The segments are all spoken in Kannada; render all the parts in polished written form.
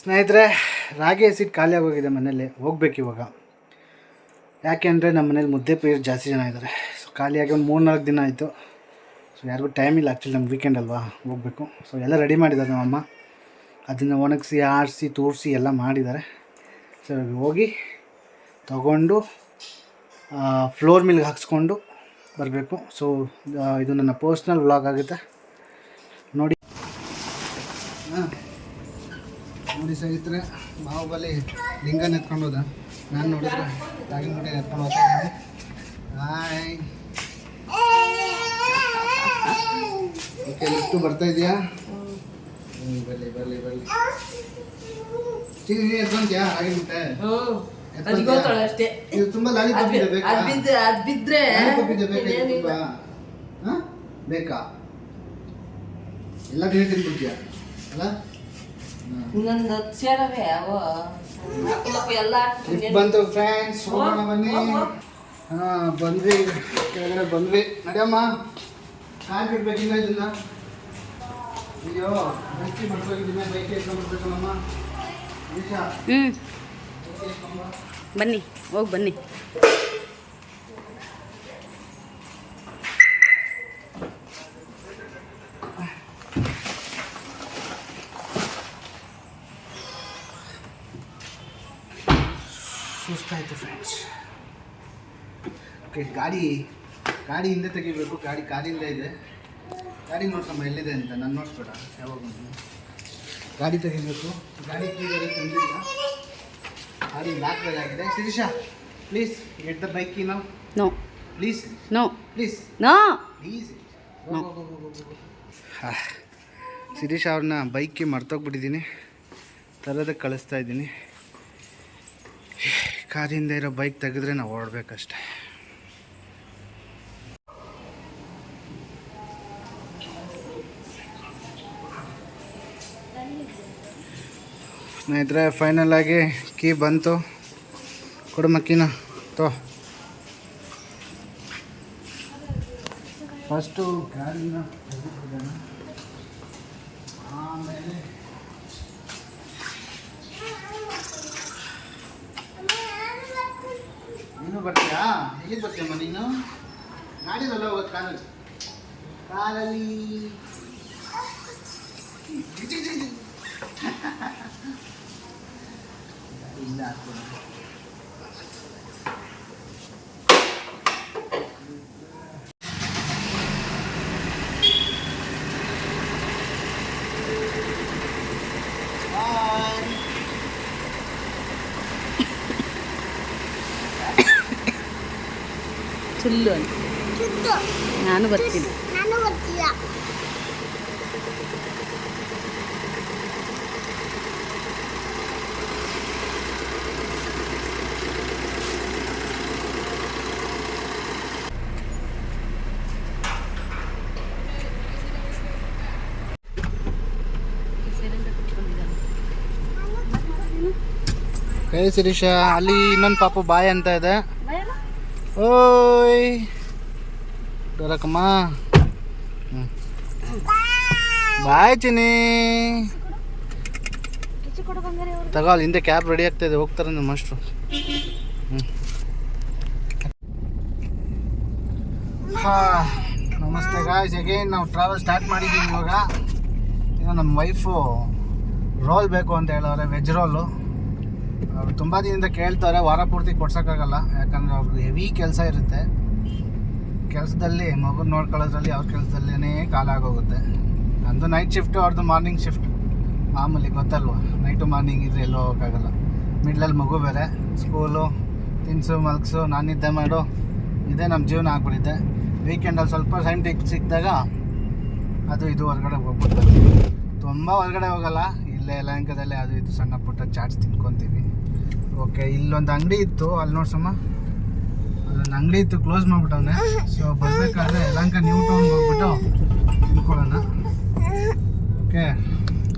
ಸ್ನೇಹಿತರೆ, ರಾಗಿ ಹಸಿಟ್ಟು ಖಾಲಿ ಆಗೋಗಿದೆ ಮನೇಲಿ. ಹೋಗ್ಬೇಕು ಇವಾಗ. ಯಾಕೆ ಅಂದರೆ ನಮ್ಮ ಮನೇಲಿ ಮುದ್ದೆ ಪ್ರಿಯರು ಜಾಸ್ತಿ ಜನ ಇದ್ದಾರೆ. ಸೊ ಖಾಲಿಯಾಗಿ ಒಂದು 3-4 ದಿನ ಆಯಿತು. ಸೊ ಯಾರಿಗೂ ಟೈಮ್ ಇಲ್ಲ. ಆ್ಯಕ್ಚುಲಿ ನಮ್ಗೆ ವೀಕೆಂಡ್ ಅಲ್ವಾ, ಹೋಗಬೇಕು. ಸೊ ಎಲ್ಲ ರೆಡಿ ಮಾಡಿದ್ದಾರೆ ನಮ್ಮಮ್ಮ. ಅದನ್ನು ಒಣಗಿಸಿ ಆರಿಸಿ ತೋರಿಸಿ ಎಲ್ಲ ಮಾಡಿದ್ದಾರೆ. ಸೊ ಹೋಗಿ ತಗೊಂಡು ಫ್ಲೋರ್ ಮಿಲ್ಗೆ ಹಾಕ್ಸ್ಕೊಂಡು ಬರಬೇಕು. ಸೊ ಇದು ನನ್ನ ಪರ್ಸ್ನಲ್ ವ್ಲಾಗ್ ಆಗುತ್ತೆ ನೋಡಿ. ನೋಡಿ ಸ್ನೇಹಿತರೆ, ಬಾಹುಬಲಿ ಲಿಂಗನ ಎತ್ಕೊಂಡು ಹೋದ. ನಾನು ನೋಡಿದ್ರೆ ರಾಗಿನ ಮುಟ್ಟೆ ಎತ್ಕೊಂಡು ಹೋಗ್ತಾ ಇದ್ದೀನಿ. ಹಾಯ್, ಓಕೆ, ಎಷ್ಟು ಬರ್ತಾ ಇದೆಯಾ? ಬರಲಿ ಬರಲಿ ಬರಲಿ. ನೀನು ಎತ್ಕೊಂತೀಯಾ ರಾಗಿ ಮುಟ್ಟೆ? ಇದು ತುಂಬ ಲಾಲಿಪಾಪ್ ಇದೆ, ಬೇಕಾ? ಲಾಲಿಪಾಪ್ ಇದೆ, ಬೇಕಾ? ಹಾಂ, ಬೇಕಾ? ಎಲ್ಲ ತಿಂಡಿ ತಿನ್ಬಿಡ್ತೀಯಾ ಅಲ್ಲ? ಬಂತು ಫ್ರೆಂಡ್ಸ್, ಹೋಗೋಣ ಬನ್ನಿ. ಹಾಂ, ಬಂದ್ವಿ, ಕೆಳಗಡೆ ಬಂದ್ವಿ. ನಡಿಯಮ್ಮ, ಕಾರ್ ಬಿಡ್ಬೇಕಿಲ್ಲ ಇದನ್ನ. ಅಯ್ಯೋ, ಬೈಕಿ ಮಾಡ್ಬೇಕಿದ್ದೀನಿ, ಬೈಕ್ ಎತ್ಕೊಂಡ್ಬಿಡ್ಬೇಕು ನಮ್ಮ. ಬನ್ನಿ, ಹೋಗಿ ಬನ್ನಿ. ಸುಸ್ತಾಯಿತು ಫ್ರೆಂಡ್ಸ್. ಓಕೆ, ಗಾಡಿ ಹಿಂದೆ ತೆಗಿಬೇಕು. ಗಾಡಿ ಕಾಲಿಂದ ಇದೆ. ಗಾಡಿ ನೋಡ್ಸಮ್ಮ ಎಲ್ಲಿದೆ ಅಂತ. ನಾನು ನೋಡಿಸ್ಬೇಡ, ಯಾವಾಗ ಗಾಡಿ ತೆಗಿಬೇಕು. ಗಾಡಿ ಕೀಗಡೆ ತಂದಿಲ್ಲ, ಗಾಡಿ ಲಾಕ್ ಆಗಿದೆ. Shirisha, please get the bike key now. No please, no please, no please. Shirisha ಅವ್ರನ್ನ ಬೈಕ್ಗೆ ಮರ್ತೋಗ್ಬಿಟ್ಟಿದ್ದೀನಿ, ತರೋದಕ್ಕೆ ಕಳಿಸ್ತಾ ಇದ್ದೀನಿ. ಕಾರಿಂದ ಇರೋ ಬೈಕ್ ತೆಗೆದ್ರೆ ನಾವು ಓಡಬೇಕಷ್ಟೆ. ಸ್ನೇಹಿತರೆ, ಫೈನಲ್ ಆಗಿ ಕೀ ಬಂತು. ಕೊಡು ಮಕ್ಕಿನ ತೋ. ಫಸ್ಟು ಗಾಡಿನ ತೆಗೆದುಬಿಡೋಣ, ಆಮೇಲೆ ನೀನು ಬರ್ತೀಯಾ? ಎಲ್ಲಿಗೆ ಬರ್ತೀಯಮ್ಮ ನೀನು? ಗಾಡಿಲಲ್ಲ ಹೋಗೋದು, ಕಾರಲ್ಲಿ. ಕಾರಲ್ಲಿ ಇಲ್ಲ ಹಾಕ್ಬೋದು. ಸುಳ್ಳು ಅಂತ. ನಾನು ಬರ್ತೀನಿ. ಕೈ ಶಿರೀಷಾ, ಅಲ್ಲಿ ಇನ್ನೊಂದು ಪಾಪು ಬಾಯ್ ಅಂತ ಇದೆ. ಓಯ್ ಡೋರಕಮ್ಮ, ಬಾಯ್ ಚಿನಿ. ತಗೋ, ಅಲ್ಲಿ ಹಿಂದೆ ಕ್ಯಾಬ್ ರೆಡಿ ಆಗ್ತಾ ಇದೆ, ಹೋಗ್ತಾರೆ ನಮ್ಮ ಮಾಸ್ಟ್ರು. ಹಾಂ, ನಮಸ್ತೆ ಗಾಯ್ಸ್. ಅಗೇನ್ ನಾವು ಟ್ರಾವೆಲ್ ಸ್ಟಾರ್ಟ್ ಮಾಡಿದ್ದೀವಿ ಇವಾಗ. ಇನ್ನು ನಮ್ಮ ವೈಫು ರೋಲ್ ಬೇಕು ಅಂತ ಹೇಳೋರೆ, ವೆಜ್ ರೋಲು. ಅವ್ರು ತುಂಬ ದಿನದಿಂದ ಕೇಳ್ತಾರೆ, ವಾರ ಪೂರ್ತಿ ಕೊಡ್ಸೋಕ್ಕಾಗಲ್ಲ. ಯಾಕಂದರೆ ಅವ್ರಿಗೆ ಹೆವಿ ಕೆಲಸ ಇರುತ್ತೆ. ಕೆಲಸದಲ್ಲಿ ಮಗು ನೋಡ್ಕೊಳ್ಳೋದ್ರಲ್ಲಿ ಅವ್ರ ಕೆಲಸದಲ್ಲೇ ಕಾಲ ಆಗೋಗುತ್ತೆ. ನಂದು ನೈಟ್ ಶಿಫ್ಟು, ಅವ್ರದ್ದು ಮಾರ್ನಿಂಗ್ ಶಿಫ್ಟ್. ಮಾಮೂಲಿ ಗೊತ್ತಲ್ವ, ನೈಟು ಮಾರ್ನಿಂಗ್ ಇದ್ರೆ ಎಲ್ಲೋ ಹೋಗೋಕ್ಕಾಗಲ್ಲ. ಮಿಡ್ಲಲ್ಲಿ ಮಗು ಬೇರೆ, ಸ್ಕೂಲು, ತಿನ್ಸು ಮಲ್ಗಿಸು, ನಾನು ನಿದ್ದೆ ಮಾಡು, ಇದೇ ನಮ್ಮ ಜೀವನ ಆಗ್ಬಿಟ್ಟಿದೆ. ವೀಕೆಂಡಲ್ಲಿ ಸ್ವಲ್ಪ ಟೈಮ್ ಸಿಕ್ಕಿದಾಗ ಅದು ಇದು ಹೊರಗಡೆ ಹೋಗ್ಬಿಡ್ತಾರೆ. ತುಂಬ ಹೊರಗಡೆ ಹೋಗಲ್ಲ, ಇಲ್ಲೇ ಯಲಹಂಕದಲ್ಲೇ ಅದು ಇದು ಸಣ್ಣ ಪುಟ್ಟ ಚಾಟ್ಸ್ ತಿನ್ಕೊತೀವಿ. ಓಕೆ, ಇಲ್ಲೊಂದು ಅಂಗಡಿ ಇತ್ತು, ಅಲ್ಲಿ ನೋಡ್ಸಮ್ಮ, ಅಲ್ಲೊಂದು ಅಂಗಡಿ ಇತ್ತು, ಕ್ಲೋಸ್ ಮಾಡಿಬಿಟ್ಟವನೆ. ಸೊ ಬರಬೇಕಾದ್ರೆ ಯಲಹಂಕ ನ್ಯೂ ಟೌನ್ಗೆ ಹೋಗ್ಬಿಟ್ಟು ತಿನ್ಕೊಳ್ಳೋಣ. ಓಕೆ,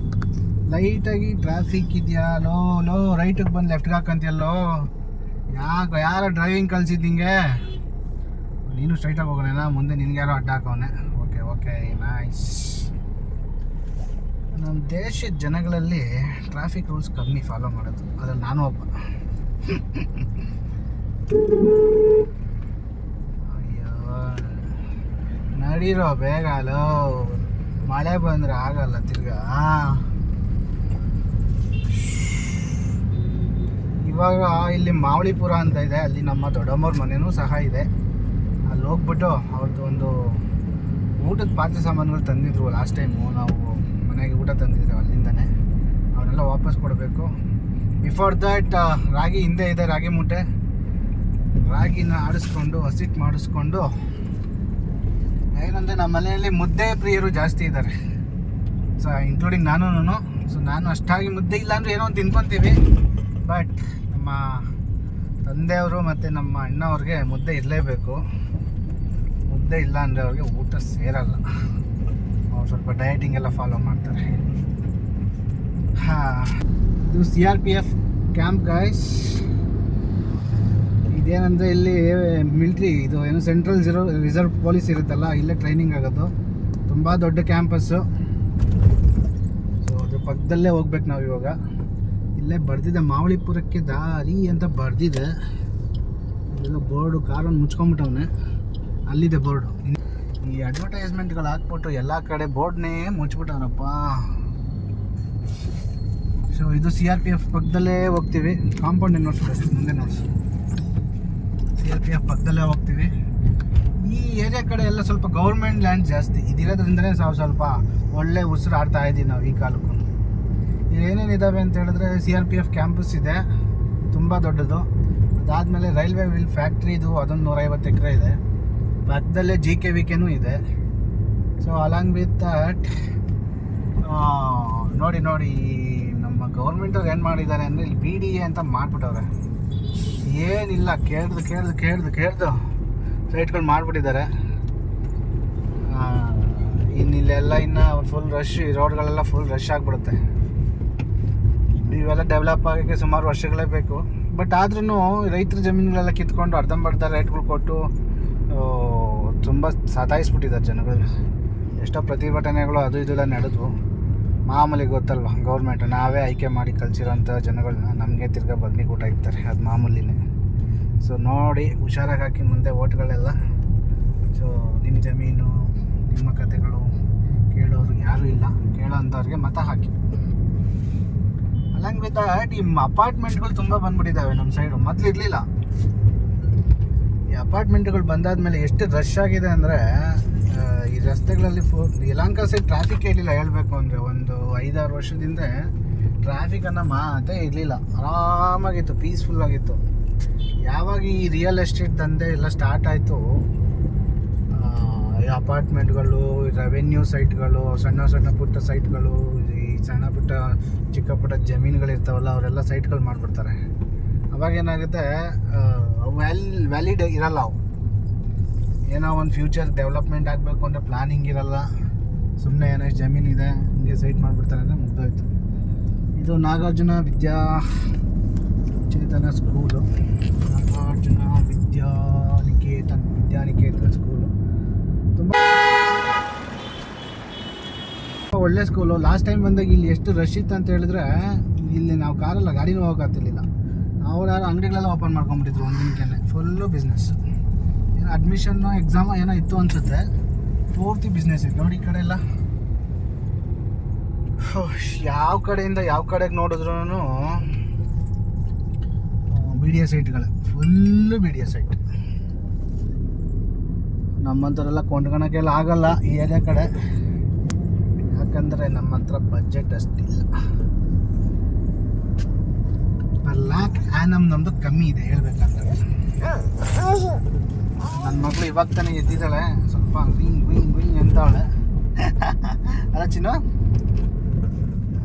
ಲೈಟಾಗಿ ಟ್ರಾಫಿಕ್ ಇದೆಯಾ? ಲೋ ರೈಟಿಗೆ ಬಂದು ಲೆಫ್ಟ್ಗೆ ಹಾಕಂತೀಯಲ್ಲೋ. ಯಾರೋ ಡ್ರೈವಿಂಗ್ ಕಲಿಸಿದ್ದಿಂಗೆ. ನೀನು ಸ್ಟ್ರೈಟಾಗಿ ಹೋಗೋಣ, ಮುಂದೆ ನಿನ್ಗೆ ಯಾರೋ ಅಡ್ಡ ಹಾಕೋನೆ. Okay, nice. ನಮ್ಮ ದೇಶದ ಜನಗಳಲ್ಲಿ ಟ್ರಾಫಿಕ್ ರೂಲ್ಸ್ ಕಮ್ಮಿ ಫಾಲೋ ಮಾಡೋದು, ಅದ್ರಲ್ಲಿ ನಾನು ಒಬ್ಬ. ಅಯ್ಯೋ ನಡೀರೋ ಬೇಗ, ಅಲೋ ಮಳೆ ಬಂದರೆ ಆಗಲ್ಲ ತಿರ್ಗಾ. ಇವಾಗ ಇಲ್ಲಿ ಮಾವಳಿಪುರ ಅಂತ ಇದೆ, ಅಲ್ಲಿ ನಮ್ಮ ದೊಡ್ಡಮ್ಮವ್ರ ಮನೆಯೂ ಸಹ ಇದೆ. ಅಲ್ಲಿ ಹೋಗ್ಬಿಟ್ಟು ಅವ್ರದ್ದು ಒಂದು ಊಟದ ಪಾತ್ರೆ ಸಾಮಾನುಗಳು ತಂದಿದ್ರು ಲಾಸ್ಟ್ ಟೈಮು, ನಾವು ಮನೆಗೆ ಊಟ ತಂದಿದ್ರು ಅಲ್ಲಿಂದನೇ, ಅವನ್ನೆಲ್ಲ ವಾಪಸ್ ಕೊಡಬೇಕು. ಬಿಫೋರ್ ದ್ಯಾಟ್ ರಾಗಿ ಹಿಂದೆ ಇದೆ, ರಾಗಿ ಮೂಟೆ, ರಾಗಿನ ಆಡಿಸ್ಕೊಂಡು ಹಸಿಟ್ಟು ಮಾಡಿಸ್ಕೊಂಡು, ಏನಂದರೆ ನಮ್ಮ ಮನೆಯಲ್ಲಿ ಮುದ್ದೆ ಪ್ರಿಯರು ಜಾಸ್ತಿ ಇದ್ದಾರೆ, ಸೊ ಇನ್ಕ್ಲೂಡಿಂಗ್ ನಾನು. ಸೊ ನಾನು ಅಷ್ಟಾಗಿ ಮುದ್ದೆ ಇಲ್ಲಾಂದ್ರೆ ಏನೋ ಒಂದು ತಿನ್ಕೊತೀವಿ, ಬಟ್ ನಮ್ಮ ತಂದೆಯವರು ಮತ್ತು ನಮ್ಮ ಅಣ್ಣವ್ರಿಗೆ ಮುದ್ದೆ ಇರಲೇಬೇಕು. ಮುದ್ದೆ ಇಲ್ಲ ಅಂದರೆ ಅವ್ರಿಗೆ ಊಟ ಸೇರಲ್ಲ, ಅವ್ರು ಸ್ವಲ್ಪ ಡಯಟಿಂಗ್ ಎಲ್ಲ ಫಾಲೋ ಮಾಡ್ತಾರೆ. ಇದು CRPF ಕ್ಯಾಂಪ್ ಗಾಯ್ಸ್. ಇದೇನಂದರೆ ಇಲ್ಲಿ ಮಿಲ್ಟ್ರಿ, ಇದು ಏನು ಸೆಂಟ್ರಲ್ ರಿಸರ್ವ್ ಪೊಲೀಸ್ ಇರುತ್ತಲ್ಲ, ಇಲ್ಲೇ ಟ್ರೈನಿಂಗ್ ಆಗೋದು. ತುಂಬ ದೊಡ್ಡ ಕ್ಯಾಂಪಸ್ಸು. ಸೊ ಅದ್ರ ಪಕ್ಕದಲ್ಲೇ ಹೋಗ್ಬೇಕು ನಾವು ಇವಾಗ. ಇಲ್ಲೇ ಬರ್ದಿದೆ ಮಾವಳಿಪುರಕ್ಕೆ ದಾರಿ ಅಂತ ಬರ್ದಿದೆ. ಇಲ್ಲೆಲ್ಲ ಬೋರ್ಡು, ಕಾರನ್ನು ಮುಚ್ಕೊಂಬಿಟ್ಟವನೆ, ಅಲ್ಲಿದೆ ಬೋರ್ಡು. ಈ ಅಡ್ವರ್ಟೈಸ್ಮೆಂಟ್ಗಳು ಹಾಕ್ಬಿಟ್ಟು ಎಲ್ಲ ಕಡೆ ಬೋರ್ಡ್ನೇ ಮುಚ್ಚಿಬಿಟ್ಟವನಪ್ಪ. ಸೊ ಇದು CRPF ಪಕ್ಕದಲ್ಲೇ ಹೋಗ್ತೀವಿ. ಕಾಂಪೌಂಡ್ ಏನು ನೋಡ್ಸ್ಬೇಕು, ಮುಂದೆ ನೋಡ್ಸು. CRPF ಪಕ್ಕದಲ್ಲೇ ಹೋಗ್ತೀವಿ. ಈ ಏರಿಯಾ ಕಡೆ ಎಲ್ಲ ಸ್ವಲ್ಪ ಗೌರ್ಮೆಂಟ್ ಲ್ಯಾಂಡ್ ಜಾಸ್ತಿ ಇದಿರೋದ್ರಿಂದಲೇ ಸ್ವಲ್ಪ ಒಳ್ಳೆ ಉಸಿರು ಆಡ್ತಾ ಇದ್ದೀವಿ ನಾವು ಈ ಕಾಲಕ್ಕೂ. ಏನೇನಿದ್ದಾವೆ ಅಂತ ಹೇಳಿದ್ರೆ CRPF ಕ್ಯಾಂಪಸ್ ಇದೆ, ತುಂಬ ದೊಡ್ಡದು. ಅದಾದಮೇಲೆ ರೈಲ್ವೆ ವಿಲ್ ಫ್ಯಾಕ್ಟ್ರಿದು ಅದೊಂದು 150 ಎಕರೆ ಇದೆ. ಪಕ್ಕದಲ್ಲೇ GKVKನೂ ಇದೆ. ಸೊ ಅಲಾಂಗ್ ವಿತ್ ದಟ್ ನೋಡಿ ನಮ್ಮ ಗೌರ್ಮೆಂಟವ್ರು ಏನು ಮಾಡಿದ್ದಾರೆ ಅಂದರೆ ಇಲ್ಲಿ BDA ಅಂತ ಮಾಡಿಬಿಟ್ಟವ್ರೆ. ಏನಿಲ್ಲ, ಕೇಳ್ದು ಸೈಟ್ಗಳು ಮಾಡಿಬಿಟ್ಟಿದ್ದಾರೆ. ಇನ್ನಿಲ್ಲೆಲ್ಲ ಇನ್ನು ಫುಲ್ ರಶ್, ಈ ರೋಡ್ಗಳೆಲ್ಲ ಫುಲ್ ರಶ್ ಆಗಿಬಿಡುತ್ತೆ. ಇವೆಲ್ಲ ಡೆವಲಪ್ ಆಗೋಕ್ಕೆ ಸುಮಾರು ವರ್ಷಗಳೇ ಬೇಕು. ಬಟ್ ಆದ್ರೂ ರೈತರ ಜಮೀನುಗಳೆಲ್ಲ ಕಿತ್ಕೊಂಡು ಅರ್ಧಂಬರ್ಧ ರೇಟ್ಗಳು ಕೊಟ್ಟು ತುಂಬ ಸತಾಯಿಸ್ಬಿಟ್ಟಿದ್ದಾರೆ ಜನಗಳನ್ನ. ಎಷ್ಟೋ ಪ್ರತಿಭಟನೆಗಳು ಅದು ಇದೆಲ್ಲ ನಡೆದ್ವು. ಮಾಮೂಲಿ ಗೊತ್ತಲ್ವ, ಗೌರ್ಮೆಂಟ್ ನಾವೇ ಆಯ್ಕೆ ಮಾಡಿ ಕಳಿಸಿರೋಂಥ ಜನಗಳನ್ನ ನಮಗೆ ತಿರ್ಗಾ ಬಗ್ನಿಗೆ ಊಟ ಇರ್ತಾರೆ, ಅದು ಮಾಮೂಲಿನೇ. ಸೊ ನೋಡಿ ಹುಷಾರಾಗಿ ಹಾಕಿ ಮುಂದೆ ಓಟ್ಗಳೆಲ್ಲ. ಸೊ ನಿಮ್ಮ ಜಮೀನು, ನಿಮ್ಮ ಕತೆಗಳು ಕೇಳೋರು ಯಾರೂ ಇಲ್ಲ, ಕೇಳೋ ಅಂಥವ್ರಿಗೆ ಮತ ಹಾಕಿ. ಅಲ್ಲಂಗೆ ವಿತ್ ದಟ್ ಈ ಅಪಾರ್ಟ್ಮೆಂಟ್ಗಳು ತುಂಬ ಬಂದ್ಬಿಟ್ಟಿದ್ದಾವೆ ನಮ್ಮ ಸೈಡು. ಮೊದಲು ಇರಲಿಲ್ಲ. ಈ ಅಪಾರ್ಟ್ಮೆಂಟ್ಗಳು ಬಂದಾದ್ಮೇಲೆ ಎಷ್ಟು ರಶ್ ಆಗಿದೆ ಅಂದರೆ, ಈ ರಸ್ತೆಗಳಲ್ಲಿ ಯಲಹಂಕ ಸೈಡ್ ಟ್ರಾಫಿಕ್ ಇರಲಿಲ್ಲ ಹೇಳಬೇಕು ಅಂದರೆ. ಒಂದು 5-6 ವರ್ಷದಿಂದ ಟ್ರಾಫಿಕನ್ನು ಮಾತೇ ಇರಲಿಲ್ಲ, ಆರಾಮಾಗಿತ್ತು, ಪೀಸ್ಫುಲ್ ಆಗಿತ್ತು. ಯಾವಾಗ ಈ ರಿಯಲ್ ಎಸ್ಟೇಟ್ ದಂಧೆ ಎಲ್ಲ ಸ್ಟಾರ್ಟ್ ಆಯಿತು, ಈ ಅಪಾರ್ಟ್ಮೆಂಟ್ಗಳು, ರೆವೆನ್ಯೂ ಸೈಟ್ಗಳು, ಸಣ್ಣ ಪುಟ್ಟ ಸೈಟ್ಗಳು, ಈ ಸಣ್ಣ ಪುಟ್ಟ ಚಿಕ್ಕ ಪುಟ್ಟ ಜಮೀನುಗಳಿರ್ತಾವಲ್ಲ, ಅವರೆಲ್ಲ ಸೈಟ್ಗಳು ಮಾಡಿಬಿಡ್ತಾರೆ. ಅವಾಗ ಏನಾಗುತ್ತೆ, ವ್ಯಾಲಿಡ್ ಇರಲ್ಲ ಅವು. ಏನೋ ಒಂದು ಫ್ಯೂಚರ್ ಡೆವಲಪ್ಮೆಂಟ್ ಆಗಬೇಕು ಅಂದರೆ ಪ್ಲಾನಿಂಗ್ ಇರಲ್ಲ. ಸುಮ್ಮನೆ ಏನೋ ಜಮೀನಿದೆ ಹಿಂಗೆ ಸೈಟ್ ಮಾಡಿಬಿಡ್ತಾರೆ ಅಂದರೆ ಮುಗ್ದೋಯ್ತು. ಇದು ನಾಗಾರ್ಜುನ ವಿದ್ಯಾಚೇತನ ಸ್ಕೂಲು, ನಾಗಾರ್ಜುನ ವಿದ್ಯಾನಿಕೇತನ್ ಸ್ಕೂಲು. ತುಂಬ ಒಳ್ಳೆ ಸ್ಕೂಲು. ಲಾಸ್ಟ್ ಟೈಮ್ ಬಂದಾಗ ಇಲ್ಲಿ ಎಷ್ಟು ರಶ್ ಇತ್ತು ಅಂತ ಹೇಳಿದ್ರೆ, ಇಲ್ಲಿ ನಾವು ಕಾರಲ್ಲ, ಗಾಡಿನೂ ಹೋಗೋಕ್ಕಾಗ್ತಿರ್ಲಿಲ್ಲ. ಅವ್ರು ಯಾರು ಅಂಗಡಿಗಳೆಲ್ಲ ಓಪನ್ ಮಾಡ್ಕೊಂಬಿಟ್ಟಿದ್ರು ಒಂದಿನಕ್ಕೆ, ಫುಲ್ಲು ಬಿಸ್ನೆಸ್. ಏನೋ ಅಡ್ಮಿಷನ್ನು ಎಕ್ಸಾಮು ಏನೋ ಇತ್ತು ಅನಿಸುತ್ತೆ, ಪೂರ್ತಿ ಬಿಸ್ನೆಸ್ ಇತ್ತು ನೋಡಿ ಈ ಕಡೆ ಎಲ್ಲ. ಯಾವ ಕಡೆಯಿಂದ ಯಾವ ಕಡೆಗೆ ನೋಡಿದ್ರು BDA ಸೈಟ್ಗಳು, ಫುಲ್ಲು BDA ಸೈಟ್. ನಮ್ಮಂಥವರೆಲ್ಲ ಕೊಂಡ್ಕೊಳಕ್ಕೆಲ್ಲ ಆಗಲ್ಲ ಈ ಏರಿಯಾ ಕಡೆ, ಯಾಕಂದರೆ ನಮ್ಮ ಹತ್ರ ಬಜೆಟ್ ಅಷ್ಟಿಲ್ಲ. ಪರ್ ಲ್ಯಾಕ್ ಆ್ಯನಮ್ ನಮ್ಮದು ಕಮ್ಮಿ ಇದೆ ಹೇಳ್ಬೇಕಂದ್ರೆ. ನನ್ನ ಮಗಳು ಇವಾಗ ತಾನೇ ಎದ್ದಿದ್ದಾಳೆ, ಸ್ವಲ್ಪ ಗುಯಿಂಗ್ ಅಂತವಳೆ ಅಲ್ಲ ಚಿನ್ನು.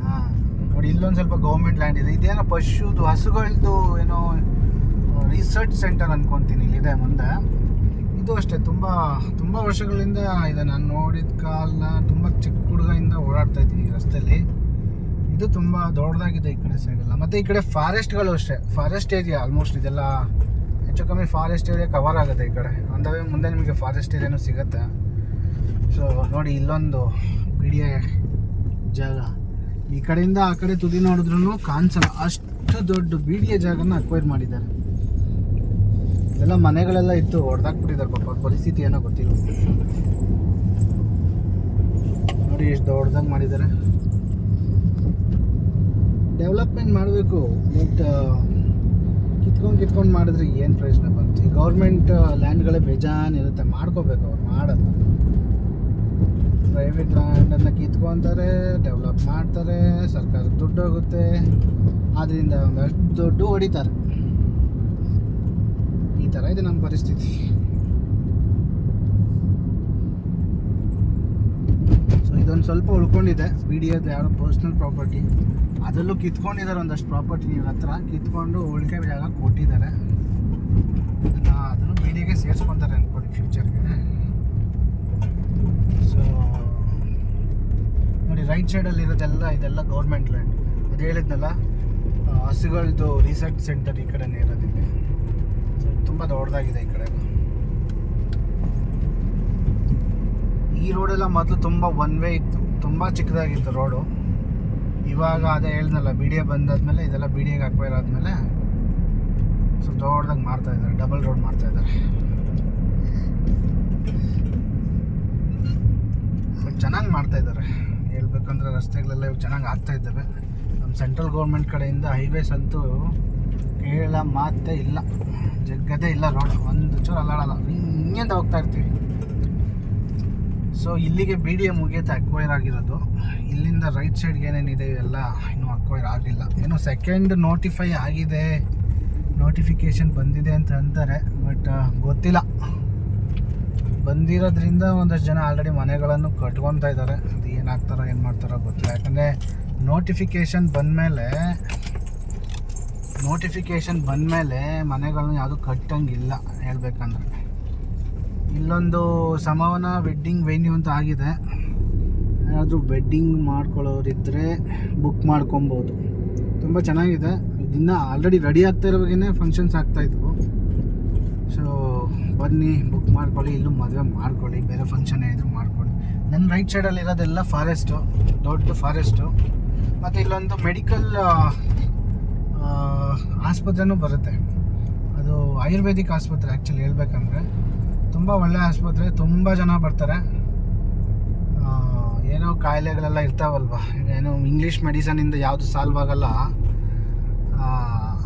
ಹಾಂ ನೋಡಿ, ಇಲ್ಲೊಂದು ಸ್ವಲ್ಪ ಗೌರ್ಮೆಂಟ್ ಲ್ಯಾಂಡ್ ಇದೆ. ಇದೇನೋ ಪಶುದು, ಹಸುಗಳದ್ದು ಏನೋ ರಿಸರ್ಚ್ ಸೆಂಟರ್ ಅನ್ಕೊತೀನಿ ಇಲ್ಲಿದೆ ಮುಂದೆ. ಇದು ಅಷ್ಟೇ, ತುಂಬ ವರ್ಷಗಳಿಂದ ಇದೆ. ನಾನು ನೋಡಿದ ಕಾಲ ತುಂಬ ಚಿಕ್ಕ ಹುಡುಗಿಂದ ಓಡಾಡ್ತಾ ಇದ್ದೀನಿ ಈ ರಸ್ತೆಯಲ್ಲಿ. ಇದು ತುಂಬ ದೊಡ್ಡದಾಗಿದೆ ಈ ಕಡೆ ಸೈಡೆಲ್ಲ. ಮತ್ತು ಈ ಕಡೆ ಫಾರೆಸ್ಟ್ಗಳು ಅಷ್ಟೇ, ಫಾರೆಸ್ಟ್ ಏರಿಯಾ ಆಲ್ಮೋಸ್ಟ್. ಇದೆಲ್ಲ ಹೆಚ್ಚು ಕಮ್ಮಿ ಫಾರೆಸ್ಟ್ ಏರಿಯಾ ಕವರ್ ಆಗುತ್ತೆ ಈ ಕಡೆ. ಒಂದವೇ ಮುಂದೆ ನಿಮಗೆ ಫಾರೆಸ್ಟ್ ಏರಿಯಾನೂ ಸಿಗುತ್ತೆ. ಸೊ ನೋಡಿ, ಇಲ್ಲೊಂದು BDA ಜಾಗ ಈ ಕಡೆಯಿಂದ ಆ ಕಡೆ ತುದಿ ನೋಡಿದ್ರು ಕಾಣಿಸಲ್ಲ, ಅಷ್ಟು ದೊಡ್ಡ ಬೀಡಿಯ ಜಾಗನ ಅಕ್ವೈರ್ ಮಾಡಿದ್ದಾರೆ. ಎಲ್ಲ ಮನೆಗಳೆಲ್ಲ ಇತ್ತು, ಹೊಡೆದಾಕ್ಬಿಟ್ಟಿದ್ದಾರೆ ಪಾಪ. ಅವ್ರ ಪರಿಸ್ಥಿತಿ ಏನೋ ಗೊತ್ತಿಲ್ಲ. ನೋಡಿ ಎಷ್ಟು ದೊಡ್ಡದಾಗಿ ಮಾಡಿದ್ದಾರೆ. ಡೆವಲಪ್ಮೆಂಟ್ ಮಾಡಬೇಕು, ಬಟ್ ಕಿತ್ಕೊಂಡು ಮಾಡಿದ್ರೆ ಏನು ಪ್ರಯೋಜನ ಬಂತು? ಈ ಗೌರ್ಮೆಂಟ್ ಲ್ಯಾಂಡ್ಗಳೇ ಬೇಜಾನ್ ಇರುತ್ತೆ, ಮಾಡ್ಕೋಬೇಕು. ಅವ್ರು ಮಾಡಲ್ಲ. ಪ್ರೈವೇಟ್ ಲ್ಯಾಂಡನ್ನು ಕಿತ್ಕೊತಾರೆ, ಡೆವಲಪ್ ಮಾಡ್ತಾರೆ, ಸರ್ಕಾರಕ್ಕೆ ದುಡ್ಡು ಹೋಗುತ್ತೆ, ಆದ್ದರಿಂದ ಒಂದಷ್ಟು ದುಡ್ಡು ಹೊಡಿತಾರೆ. ಈ ಥರ ಇದೆ ನಮ್ಮ ಪರಿಸ್ಥಿತಿ. ಸೊ ಇದೊಂದು ಸ್ವಲ್ಪ ಉಳ್ಕೊಂಡಿದೆ, ಬಿ ಡಿ ಅದು ಯಾರೋ ಪರ್ಸ್ನಲ್ ಪ್ರಾಪರ್ಟಿ, ಅದರಲ್ಲೂ ಕಿತ್ಕೊಂಡಿದ್ದಾರೆ ಒಂದಷ್ಟು ಪ್ರಾಪರ್ಟಿ. ಇವ್ರ ಹತ್ರ ಕಿತ್ಕೊಂಡು ಉಳಿಕೆ ಜಾಗ ಕೊಟ್ಟಿದ್ದಾರೆ. ಅದನ್ನು ಬಿ ಡಿಗೆ ಸೇರಿಸ್ಕೊತಾರೆ ಅಂದ್ಕೊಳ್ಳಿ ಫ್ಯೂಚರ್ಗೆ. ಸೊ ನೋಡಿ, ರೈಟ್ ಸೈಡಲ್ಲಿ ಇರೋದೆಲ್ಲ ಇದೆಲ್ಲ ಗೌರ್ಮೆಂಟ್ ಲ್ಯಾಂಡ್. ಅದು ಹೇಳಿದ್ನಲ್ಲ, ಹಸುಗಳದ್ದು ರಿಸರ್ಚ್ ಸೆಂಟರ್ ಈ ಕಡೆನೇ ಇರೋದಿದೆ. ಸೊ ತುಂಬ ದೊಡ್ಡದಾಗಿದೆ ಈ ಕಡೆ. ಈ ರೋಡೆಲ್ಲ ಮೊದಲು ತುಂಬ ಒನ್ ವೇ ಇತ್ತು, ತುಂಬ ಚಿಕ್ಕದಾಗಿತ್ತು ರೋಡು. ಇವಾಗ ಅದೇ ಹೇಳಿದ್ನಲ್ಲ, ಬಿ ಡಿ ಎ ಬಂದಾದ್ಮೇಲೆ ಇದೆಲ್ಲ ಬಿ ಡಿ ಎಗೆ ಅಕ್ವೈರ್ ಆದಮೇಲೆ ಸ್ವಲ್ಪ ದೊಡ್ಡದಾಗಿ ಮಾಡ್ತಾ ಇದ್ದಾರೆ, ಡಬಲ್ ರೋಡ್ ಮಾಡ್ತಾ ಇದ್ದಾರೆ. ಬಟ್ ಚೆನ್ನಾಗಿ ಮಾಡ್ತಾ ಇದ್ದಾರೆ. ಹೇಳ್ಬೇಕಂದ್ರೆ ರಸ್ತೆಗಳೆಲ್ಲ ಇವು ಚೆನ್ನಾಗಿ ಆಗ್ತಾ ಇದ್ದಾವೆ. ನಮ್ಮ ಸೆಂಟ್ರಲ್ ಗೌರ್ಮೆಂಟ್ ಕಡೆಯಿಂದ ಹೈವೇಸ್ ಅಂತೂ ಹೇಳೋ ಮಾತೇ ಇಲ್ಲ, ಜಗ್ಗದೇ ಇಲ್ಲ. ರೋಡ್ ಒಂದು ಚೂರು ಅಲ್ಲಾಡಲ್ಲ, ಹಿಂಗೆಂತ ಹೋಗ್ತಾ ಇರ್ತೀವಿ. ಸೊ ಇಲ್ಲಿಗೆ ಬಿ ಡಿ ಎ ಮುಗಿಯುತ್ತೆ ಅಕ್ವೈರ್ ಆಗಿರೋದು. ಇಲ್ಲಿಂದ ರೈಟ್ ಸೈಡ್ಗೆ ಏನೇನಿದೆ ಇವೆಲ್ಲ ಇನ್ನೂ ಅಕ್ವೈರ್ ಆಗಿಲ್ಲ. ಏನೋ ಸೆಕೆಂಡ್ ನೋಟಿಫೈ ಆಗಿದೆ, ನೋಟಿಫಿಕೇಷನ್ ಬಂದಿದೆ ಅಂತ ಅಂತಾರೆ, ಬಟ್ ಗೊತ್ತಿಲ್ಲ. ಬಂದಿರೋದ್ರಿಂದ ಒಂದಷ್ಟು ಜನ ಆಲ್ರೆಡಿ ಮನೆಗಳನ್ನು ಕಟ್ಕೊತಾ ಇದ್ದಾರೆ. ಅದು ಏನಾಗ್ತಾರೋ ಏನು ಮಾಡ್ತಾರೋ ಗೊತ್ತಿಲ್ಲ. ಯಾಕಂದರೆ ನೋಟಿಫಿಕೇಷನ್ ಬಂದಮೇಲೆ ಮನೆಗಳನ್ನ ಯಾವುದು ಕಟ್ಟಂಗಿಲ್ಲ ಹೇಳ್ಬೇಕಂದ್ರೆ. ಇಲ್ಲೊಂದು ಸಮವನ ವೆಡ್ಡಿಂಗ್ ವೆನ್ಯೂ ಅಂತ ಆಗಿದೆ. ಏನಾದರೂ ವೆಡ್ಡಿಂಗ್ ಮಾಡ್ಕೊಳ್ಳೋರಿದ್ದರೆ ಬುಕ್ ಮಾಡ್ಕೊಬೋದು. ತುಂಬ ಚೆನ್ನಾಗಿದೆ. ಇದನ್ನು ಆಲ್ರೆಡಿ ರೆಡಿ ಆಗ್ತಾ ಇರೋವಾಗೇ ಫಂಕ್ಷನ್ಸ್ ಆಗ್ತಾಯಿದ್ವು. ಸೊ ಬನ್ನಿ, ಬುಕ್ ಮಾಡ್ಕೊಳ್ಳಿ, ಇಲ್ಲೂ ಮದುವೆ ಮಾಡ್ಕೊಳ್ಳಿ, ಬೇರೆ ಫಂಕ್ಷನ್ ಏನಾದರೂ ಮಾಡ್ಕೊಳ್ಳಿ. ನನ್ನ ರೈಟ್ ಸೈಡಲ್ಲಿ ಇರೋದೆಲ್ಲ ಫಾರೆಸ್ಟು, ದೊಡ್ಡ ಫಾರೆಸ್ಟು. ಮತ್ತು ಇಲ್ಲೊಂದು ಮೆಡಿಕಲ್ ಆಸ್ಪತ್ರೆನೂ ಬರುತ್ತೆ. ಅದು ಆಯುರ್ವೇದಿಕ್ ಆಸ್ಪತ್ರೆ ಆ್ಯಕ್ಚುಲಿ ಹೇಳ್ಬೇಕಂದ್ರೆ. ತುಂಬ ಒಳ್ಳೆಯ ಆಸ್ಪತ್ರೆ, ತುಂಬ ಜನ ಬರ್ತಾರೆ. ಏನೋ ಕಾಯಿಲೆಗಳೆಲ್ಲ ಇರ್ತಾವಲ್ವ, ಏನೋ ಇಂಗ್ಲೀಷ್ ಮೆಡಿಸನಿಂದ ಯಾವುದು ಸಾಲ್ವ್ ಆಗಲ್ಲ,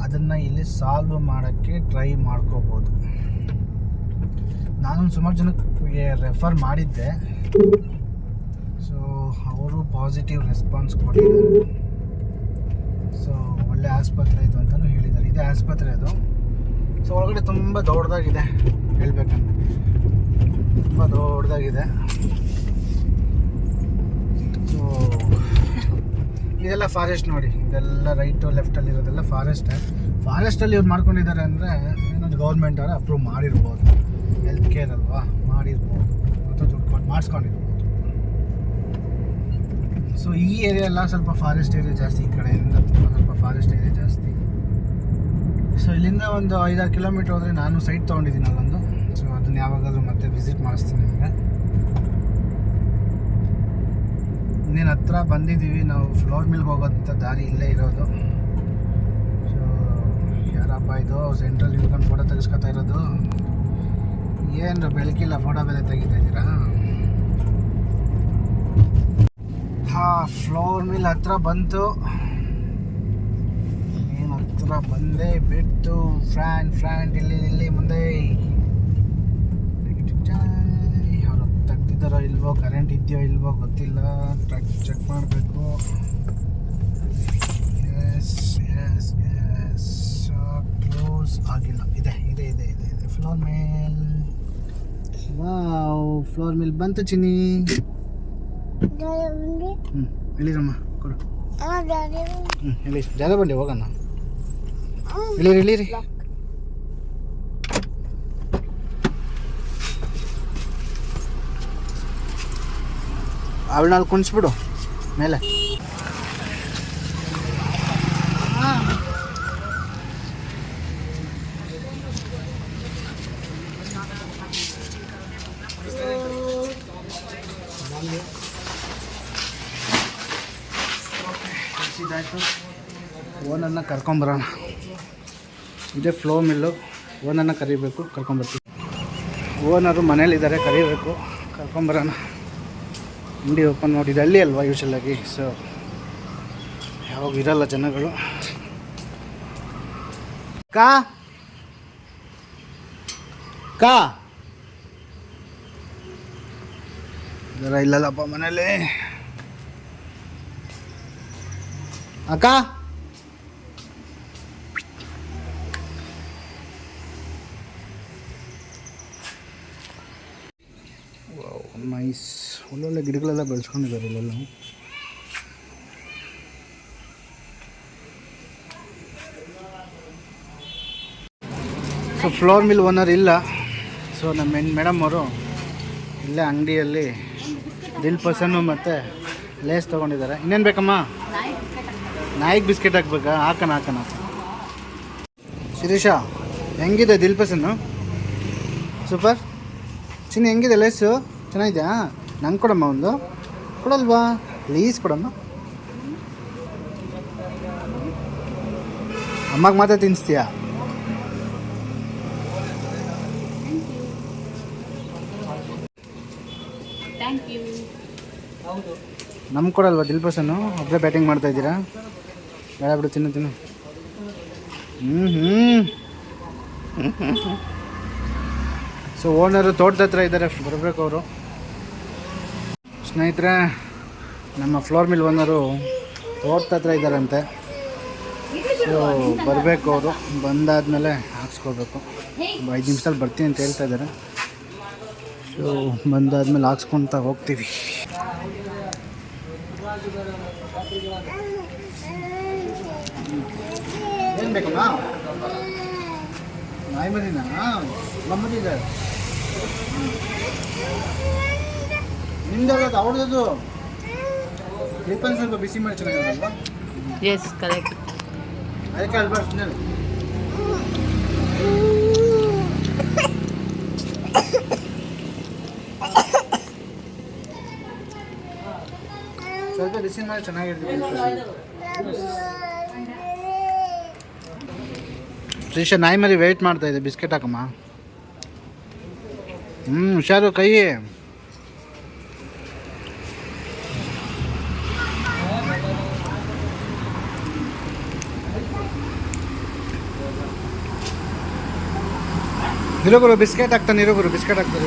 ಅದನ್ನು ಇಲ್ಲಿ ಸಾಲ್ವ್ ಮಾಡೋಕ್ಕೆ ಟ್ರೈ ಮಾಡ್ಕೋಬೋದು. ನಾನು ಸುಮಾರು ಜನಕ್ಕೆ ರೆಫರ್ ಮಾಡಿದ್ದೆ. ಸೊ ಅವರು ಪಾಸಿಟಿವ್ ರೆಸ್ಪಾನ್ಸ್ ಕೊಟ್ಟಿದ್ದಾರೆ. ಸೊ ಒಳ್ಳೆ ಆಸ್ಪತ್ರೆ ಇದು ಅಂತಲೂ ಹೇಳಿದ್ದಾರೆ. ಇದೇ ಆಸ್ಪತ್ರೆ ಅದು. ಸೊ ಒಳಗಡೆ ತುಂಬ ದೊಡ್ಡದಾಗಿದೆ ಹೇಳ್ಬೇಕಂದ್ರೆ, ತುಂಬ ದೊಡ್ಡದಾಗಿದೆ. ಸೊ ಇದೆಲ್ಲ ಫಾರೆಸ್ಟ್ ನೋಡಿ, ಇದೆಲ್ಲ ರೈಟು ಲೆಫ್ಟಲ್ಲಿ ಇರೋದೆಲ್ಲ ಫಾರೆಸ್ಟಲ್ಲಿ ಇವ್ರು ಮಾಡ್ಕೊಂಡಿದ್ದಾರೆ ಅಂದರೆ ಏನಾದ್ರು ಗೌರ್ಮೆಂಟ್ ಅವರ ಅಪ್ರೂವ್ ಮಾಡಿರ್ಬೋದು. ಹೆಲ್ತ್ ಕೇರ್ ಅಲ್ವಾ, ಮಾಡಿರ್ಬೋದು ಅಥವಾ ದುಡ್ಡು ಕೊಟ್ಟು ಮಾಡಿಸ್ಕೊಂಡಿರ್ಬೋದು. ಸೊ ಈ ಏರಿಯಾ ಎಲ್ಲ ಸ್ವಲ್ಪ ಫಾರೆಸ್ಟ್ ಏರಿಯಾ ಜಾಸ್ತಿ, ಈ ಕಡೆಯಿಂದ ತುಂಬ ಸ್ವಲ್ಪ ಫಾರೆಸ್ಟ್ ಏರಿಯಾ ಜಾಸ್ತಿ. ಸೊ ಇಲ್ಲಿಂದ ಒಂದು 5-6 ಕಿಲೋಮೀಟ್ರ್ ಹೋದರೆ ನಾನು ಸೈಟ್ ತೊಗೊಂಡಿದ್ದೀನಿ ಅಲ್ಲೊಂದು. ಸೊ ಅದನ್ನು ಯಾವಾಗಾದರೂ ಮತ್ತೆ ವಿಸಿಟ್ ಮಾಡಿಸ್ತೀನಿ ನಿಮಗೆ. ಇನ್ನೇನು ಹತ್ರ ಬಂದಿದ್ದೀವಿ ನಾವು. ಫ್ಲೋರ್ ಮಿಲ್ಗೆ ಹೋಗೋಂಥ ದಾರಿ ಇಲ್ಲೇ ಇರೋದು. ಸೊ ಯಾರಪ್ಪ ಇದು ಸೆಂಟ್ರಲ್ ಇಟ್ಕೊಂಡು ಫೋಟೋ ತೆಗೆಸ್ಕೊತಾ ಇರೋದು? ಏನು ಬೆಳಕಿಲ್ಲ, ಫೋಟೋ ಬೆಲೆ ತೆಗಿತಾ ಇದ್ದೀರಾ? ಫ್ಲೋರ್ ಮಿಲ್ ಹತ್ರ ಬಂತು. ಏನು ಹತ್ರ ಬಂದೇ ಬಿಟ್ಟು. ಫ್ರ್ಯಾಂಡ್ ಇಲ್ಲಿ ಮುಂದೆ ಅವ್ರು ತೆಗ್ದಿದ್ದಾರೋ ಇಲ್ವೋ, ಕರೆಂಟ್ ಇದೆಯೋ ಇಲ್ವೋ ಗೊತ್ತಿಲ್ಲ, ಚೆಕ್ ಮಾಡಬೇಕು. ಎಸ್ ಕ್ಲೋಸ್ ಆಗಿಲ್ಲ. ಇದೆ ಫ್ಲೋರ್ ಮೇಲ್. ವಾವ್, ಫ್ಲೋರ್ ಮೇಲ್ ಬಂತು ಚಿನ್ನಿ. ಇಳಿರಮ್ಮ ಕೊಡು. ಇಳಿ, ಜಾಗ ಬಂಡಿ ಹೋಗೋಣ. ಇಳಿರಿ. ಅವಳನ್ನ ಕುಣಿಸ್ಬಿಡು ಮೇಲೆ. ಓನರ್ನ ಕರ್ಕೊಂಬರೋಣ. ಇದೇ ಫ್ಲೋ ಮಿಲ್ಲು. ಓನರ್ನ ಕರಿಬೇಕು, ಕರ್ಕೊಂಬರ್ತೀವಿ. ಓನರು ಮನೇಲಿದ್ದಾರೆ, ಕರಿಬೇಕು, ಕರ್ಕೊಂಬರೋಣ. ಅಂಗಡಿ ಓಪನ್ ಮಾಡಿದ್ದು ಹಳ್ಳಿ ಅಲ್ವಾ ಯೂಶಲಾಗಿ, ಸೊ ಯಾವಾಗ ಇರಲ್ಲ ಜನಗಳು. ಕಾ ಕಾ ಜರ ಇಲ್ಲಲ್ಲಪ್ಪ ಮನೇಲಿ. ಅಕ್ಕ ನೈಸ್. ಒಳ್ಳೊಳ್ಳೆ ಗಿಡಗಳೆಲ್ಲ ಬೆಳೆಸ್ಕೊಂಡಿದ್ದಾರೆ ಇಲ್ಲೆಲ್ಲ. ಸೊ ಫ್ಲೋರ್ ಮಿಲ್ ಓನರ್ ಇಲ್ಲ. ಸೊ ನಮ್ಮ ಮೇಡಮ್ ಅವರು ಇಲ್ಲೇ ಅಂಗಡಿಯಲ್ಲಿ ದಿಲ್ ಪಸನ್ನು ಮತ್ತು ಲೇಸ್ ತೊಗೊಂಡಿದ್ದಾರೆ. ಇನ್ನೇನು ಬೇಕಮ್ಮ? ನಾಯಿಗೆ ಬಿಸ್ಕೆಟ್ ಹಾಕ್ಬೇಕಾ? ಹಾಕೋಣ. ಶಿರೀಷ ಹೆಂಗಿದೆ ದಿಲ್ ಪಸನ್ನು? ಸೂಪರ್. ಚಿನ್ನ ಹೆಂಗಿದೆ ಲೇಸು? ಚೆನ್ನಾಗಿದೆಯಾ? ನಂಗೆ ಕೊಡಮ್ಮ ಒಂದು. ಕೊಡಲ್ವಾ? ಪ್ಲೀಸ್ ಕೊಡಮ್ಮ. ಅಮ್ಮಗೆ ಮಾತ್ರ ತಿನ್ನಿಸ್ತೀಯಾ? ನಮ್ಗೆ ಕೊಡಲ್ವಾ ದಿಲ್ ಪಸನ್ನು? ಒಬ್ಬರೇ ಬ್ಯಾಟಿಂಗ್ ಮಾಡ್ತಾಯಿದ್ದೀರಾ? ಬೇಡ ಬಿಡು, ತಿನ್ನು. ಸೊ ಓನರು ತೋಟದ ಹತ್ರ ಇದ್ದಾರೆ, ಬರಬೇಕು ಅವರು. ಸ್ನೇಹಿತರೆ, ನಮ್ಮ ಫ್ಲೋರ್ ಮಿಲ್ ಓನರು ತೋಟದ ಹತ್ರ ಇದ್ದಾರಂತೆ. ಸೊ ಬರಬೇಕು ಅವರು. ಬಂದಾದಮೇಲೆ ಹಾಕ್ಸ್ಕೋಬೇಕು. 5 ನಿಮಿಷದಲ್ಲಿ ಬರ್ತೀನಿ ಅಂತ ಹೇಳ್ತಾ ಇದ್ದಾರೆ. ಸೊ ಬಂದಾದ್ಮೇಲೆ ಹಾಕ್ಸ್ಕೊತ ಹೋಗ್ತೀವಿ. ಏನು ಬೇಕಮ್ಮ? ನಾಯಿ ಮರಿನಾ? ನಮ್ಮದಿದೆ ನಿಮ್ದಲ್ಲ, ಅವ್ರದ್ದು. ಸ್ವಲ್ಪ ಬಿಸಿ ಮಾಡಿ ಚೆನ್ನಾಗಿರಲ್ವಾ? S, correct. ಅದಕ್ಕೆ ಅಲ್ಬಾರ್ದು. ಸ್ವಲ್ಪ ಬಿಸಿ ಮಾಡಿ ಚೆನ್ನಾಗಿರ್ತದೆ. ಶ್ರೀಶ ನಾಯಿ ಮರಿ ವೆಯ್ಟ್ ಮಾಡ್ತಾ ಇದೆ, ಬಿಸ್ಕೆಟ್ ಹಾಕಮ್ಮ. ಹುಷಾರು ಕೈ. ಇರೋಗುರು ಬಿಸ್ಕೆಟ್ ಹಾಕ್ತಾನೆ, ಇರೋಗುರು ಬಿಸ್ಕೆಟ್ ಹಾಕ್ತಾರೆ.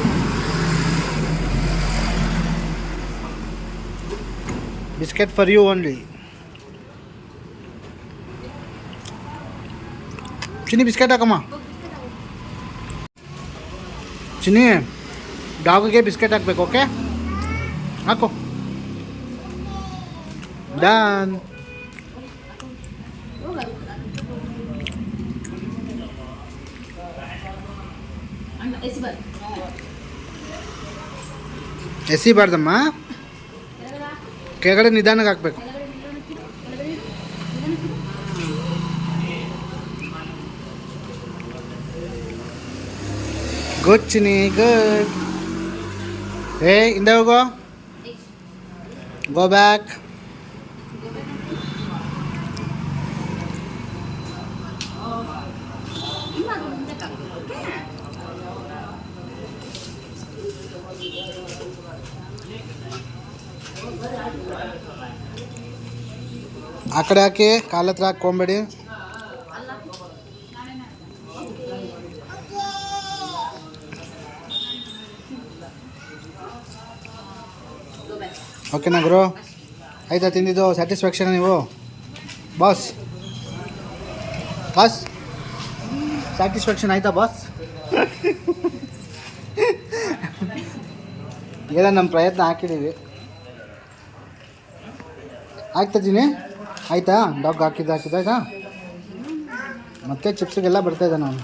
Biscuit for you only. Chinni biscuit ಹಾಕಮ್ಮ. ಚಿನ್ನಿ ಡಾಗಿಗೆ ಬಿಸ್ಕೆಟ್ ಹಾಕ್ಬೇಕು. ಓಕೆ, ಹಾಕು. ಡನ್. ಎಸಿಬಾರ್ದಮ್ಮ, ಕೆಳಗಡೆ ನಿಧಾನಕ್ಕೆ ಹಾಕ್ಬೇಕು. Good Chini, good. ಹಿಂದೆ ಹೋಗೋ. Go back. ಆ ಕಡೆ ಹಾಕಿ, ಕಾಲ ಹತ್ರ ಹಾಕ್ಕೊಂಬೇಡಿ. ಓಕೆನಾ ಗುರು? ಆಯ್ತಾ ತಿಂದಿದ್ದು? ಸ್ಯಾಟಿಸ್ಫ್ಯಾಕ್ಷನ್ ನೀವು ಬಾಸ್? ಸ್ಯಾಟಿಸ್ಫ್ಯಾಕ್ಷನ್ ಆಯ್ತಾ ಬಾಸ್? ಏನೋ ನಮ್ಮ ಪ್ರಯತ್ನ ಹಾಕಿದ್ದೀವಿ. ಆಗ್ತದೀನಿ? ಆಯಿತಾ? ಡಾಗ್ ಹಾಕಿದ್ದಾಯ್ತಾ? ಮತ್ತೆ ಚಿಪ್ಸಿಗೆಲ್ಲ ಬರ್ತಾಯಿದ್ದೆ ನಾನು.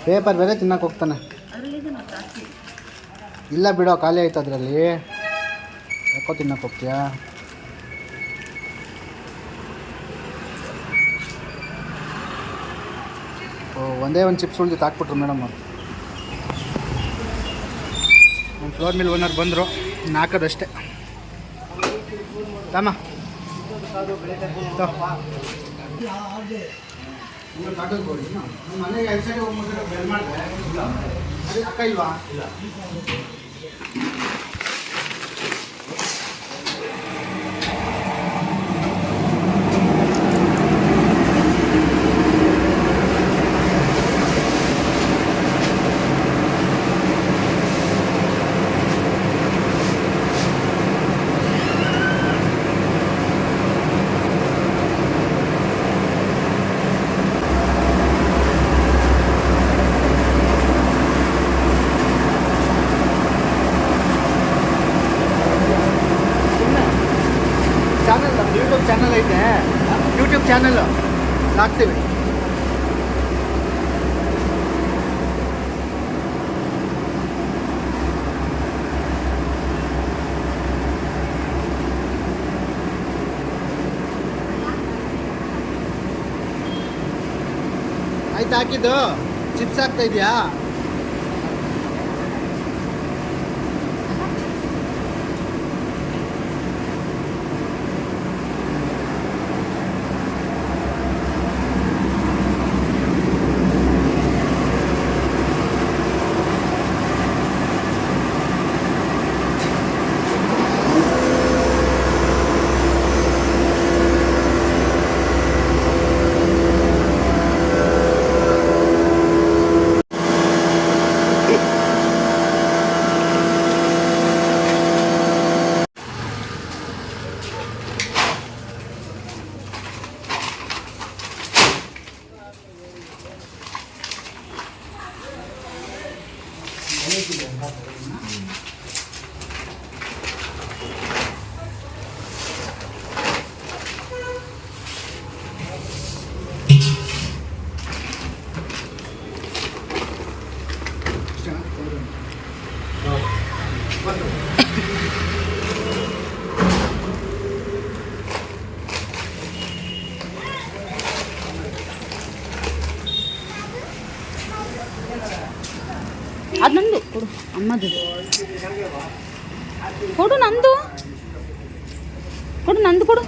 ಪೇಪರ್ ಬೇರೆ ತಿನ್ನಕ್ಕೆ ಹೋಗ್ತಾನೆ. ಇಲ್ಲ ಬಿಡೋ, ಖಾಲಿ ಆಯ್ತು ಅದರಲ್ಲಿ. ಯಾಕೋ ತಿನ್ನಕ್ಕೆ ಹೋಗ್ತೀಯಾ? ಒಂದೇ ಒಂದು ಚಿಪ್ಸ್ ಉಳಿದಿತ್ತು, ಹಾಕ್ಬಿಟ್ರು ಮೇಡಮ್ ಅವರು. ನಮ್ಮ ಫ್ಲೋರ್ ಮಿಲ್ ಓನರ್ ಬಂದರು, ಹಾಕೋದಷ್ಟೇ. ತಮ್ಮ ಕಾಟನ್ ಕೋಳಿ ನಮ್ಮ ಮನೆಗೆ ಐದು ಸರಿ ಹೋಗ್ಬಿಟ್ಟು ಬೆಲ್ ಮಾಡಿದೆ ಅದೇ ಅಕ್ಕ ಇಲ್ವಾ ಇಲ್ಲ ಚಾನಲ್ ಯೂಟ್ಯೂಬ್ ಚಾನಲ್ ಐತೆ ಯೂಟ್ಯೂಬ್ ಚಾನಲ್ ಹಾಕ್ತೀವಿ ಆಯ್ತು ಹಾಕಿದ್ದು ಚಿಪ್ಸ್ ಹಾಕ್ತಾ ಇದೆಯಾ ಅದು ನಂದು ಕೊಡು ಅಮ್ಮದು ಕೊಡು ನಂದು ಕೊಡು ನಂದು ಕೊಡು